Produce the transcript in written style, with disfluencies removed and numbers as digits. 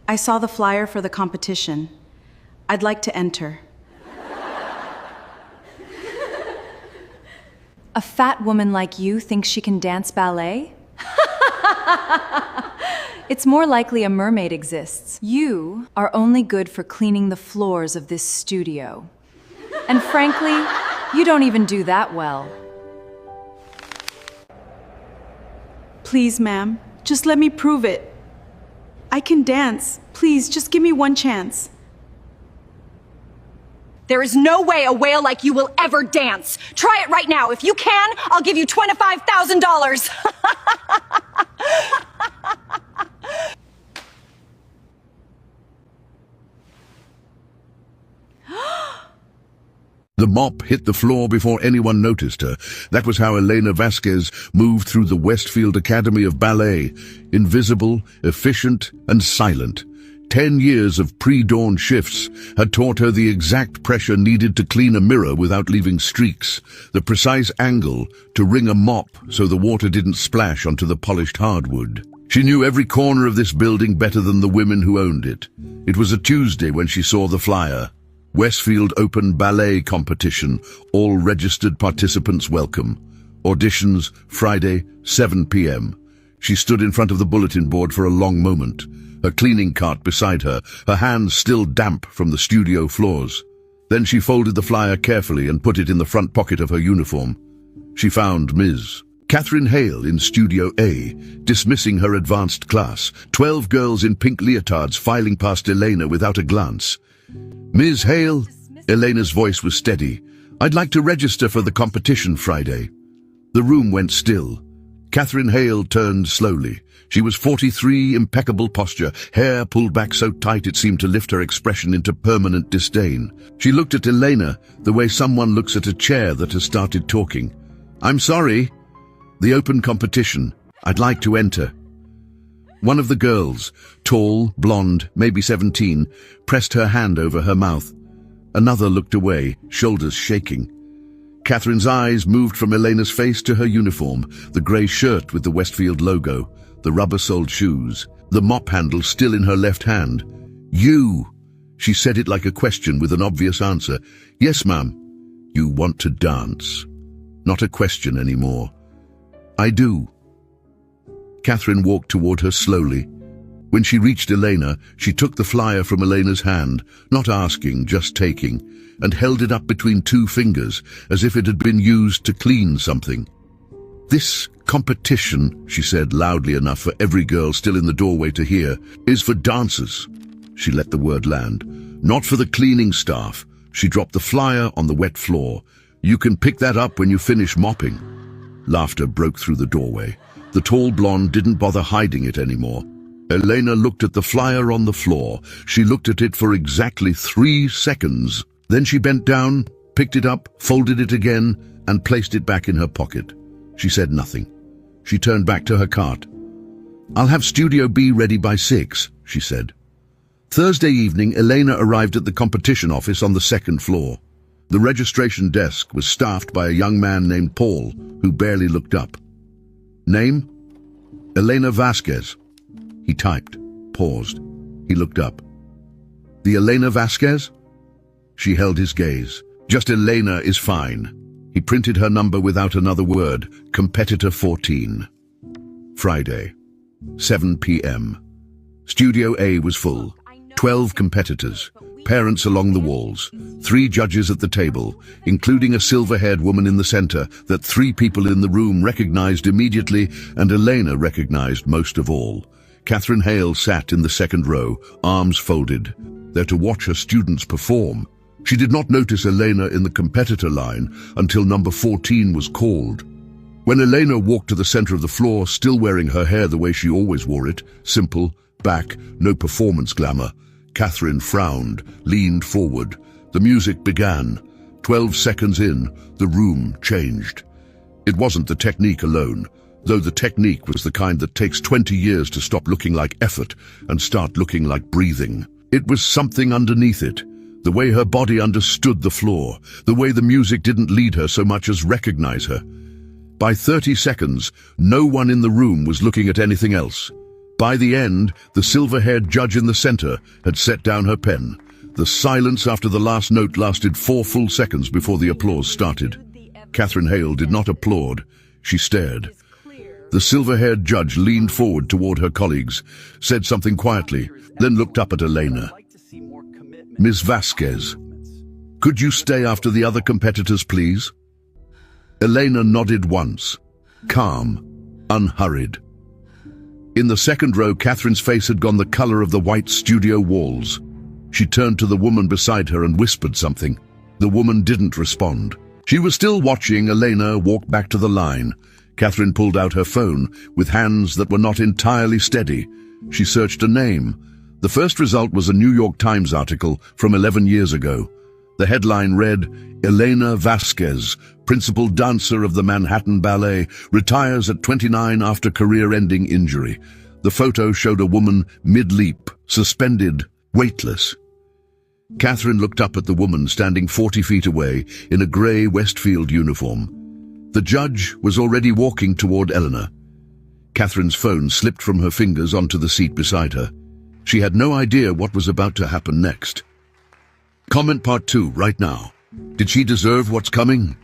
I saw the flyer for the competition. I'd like to enter. A fat woman like you thinks she can dance ballet? It's more likely a mermaid exists. You are only good for cleaning the floors of this studio. And frankly, you don't even do that well. Please, ma'am, just let me prove it. I can dance. Please, just give me one chance. There is no way a whale like you will ever dance. Try it right now. If you can, I'll give you $25,000. The mop hit the floor before anyone noticed her. That was how Elena Vasquez moved through the Westfield Academy of Ballet, invisible, efficient, and silent. 10 years of pre-dawn shifts had taught her the exact pressure needed to clean a mirror without leaving streaks, the precise angle to wring a mop so the water didn't splash onto the polished hardwood. She knew every corner of this building better than the women who owned it. It was a Tuesday when she saw the flyer. Westfield Open Ballet Competition, all registered participants welcome. Auditions, Friday, 7 p.m. She stood in front of the bulletin board for a long moment, her cleaning cart beside her, her hands still damp from the studio floors. Then she folded the flyer carefully and put it in the front pocket of her uniform. She found Ms. Catherine Hale in Studio A, dismissing her advanced class, 12 girls in pink leotards filing past Elena without a glance. Ms. Hale, Elena's voice was steady. I'd like to register for the competition Friday. The room went still. Catherine Hale turned slowly. She was 43, impeccable posture, hair pulled back so tight it seemed to lift her expression into permanent disdain. She looked at Elena the way someone looks at a chair that has started talking. I'm sorry. The open competition. I'd like to enter. One of the girls, tall, blonde, maybe 17, pressed her hand over her mouth. Another looked away, shoulders shaking. Catherine's eyes moved from Elena's face to her uniform, the grey shirt with the Westfield logo, the rubber-soled shoes, the mop handle still in her left hand. You! She said it like a question with an obvious answer. Yes, ma'am. You want to dance. Not a question anymore. I do. Catherine walked toward her slowly. When she reached Elena, she took the flyer from Elena's hand, not asking, just taking, and held it up between two fingers, as if it had been used to clean something. This competition, she said loudly enough for every girl still in the doorway to hear, is for dancers. She let the word land. Not for the cleaning staff. She dropped the flyer on the wet floor. You can pick that up when you finish mopping. Laughter broke through the doorway. The tall blonde didn't bother hiding it anymore. Elena looked at the flyer on the floor. She looked at it for exactly 3 seconds. Then she bent down, picked it up, folded it again, and placed it back in her pocket. She said nothing. She turned back to her cart. I'll have Studio B ready by 6, she said. Thursday evening, Elena arrived at the competition office on the 2nd floor. The registration desk was staffed by a young man named Paul, who barely looked up. Name? Elena Vasquez. He typed, paused. He looked up. The Elena Vasquez? She held his gaze. Just Elena is fine. He printed her number without another word. Competitor 14. Friday, 7 p.m. Studio A was full. 12 competitors. Parents along the walls, 3 judges at the table, including a silver-haired woman in the center that 3 people in the room recognized immediately, and Elena recognized most of all. Catherine Hale sat in the 2nd row, arms folded, there to watch her students perform. She did not notice Elena in the competitor line until number 14 was called. When Elena walked to the center of the floor, still wearing her hair the way she always wore it, simple, back, no performance glamour, Catherine frowned, leaned forward. The music began. 12 seconds in, the room changed. It wasn't the technique alone, though the technique was the kind that takes 20 years to stop looking like effort and start looking like breathing. It was something underneath it, the way her body understood the floor, the way the music didn't lead her so much as recognize her. By 30 seconds, no one in the room was looking at anything else. By the end, the silver-haired judge in the center had set down her pen. The silence after the last note lasted 4 full seconds before the applause started. Catherine Hale did not applaud. She stared. The silver-haired judge leaned forward toward her colleagues, said something quietly, then looked up at Elena. "Ms. Vasquez, could you stay after the other competitors, please?" Elena nodded once, calm, unhurried. In the second row, Catherine's face had gone the color of the white studio walls. She turned to the woman beside her and whispered something. The woman didn't respond. She was still watching Elena walk back to the line. Catherine pulled out her phone with hands that were not entirely steady. She searched a name. The first result was a New York Times article from 11 years ago. The headline read, "Elena Vasquez, principal dancer of the Manhattan Ballet, retires at 29 after career-ending injury." The photo showed a woman mid-leap, suspended, weightless. Catherine looked up at the woman standing 40 feet away in a grey Westfield uniform. The judge was already walking toward Eleanor. Catherine's phone slipped from her fingers onto the seat beside her. She had no idea what was about to happen next. Comment part 2 right now. Did she deserve what's coming?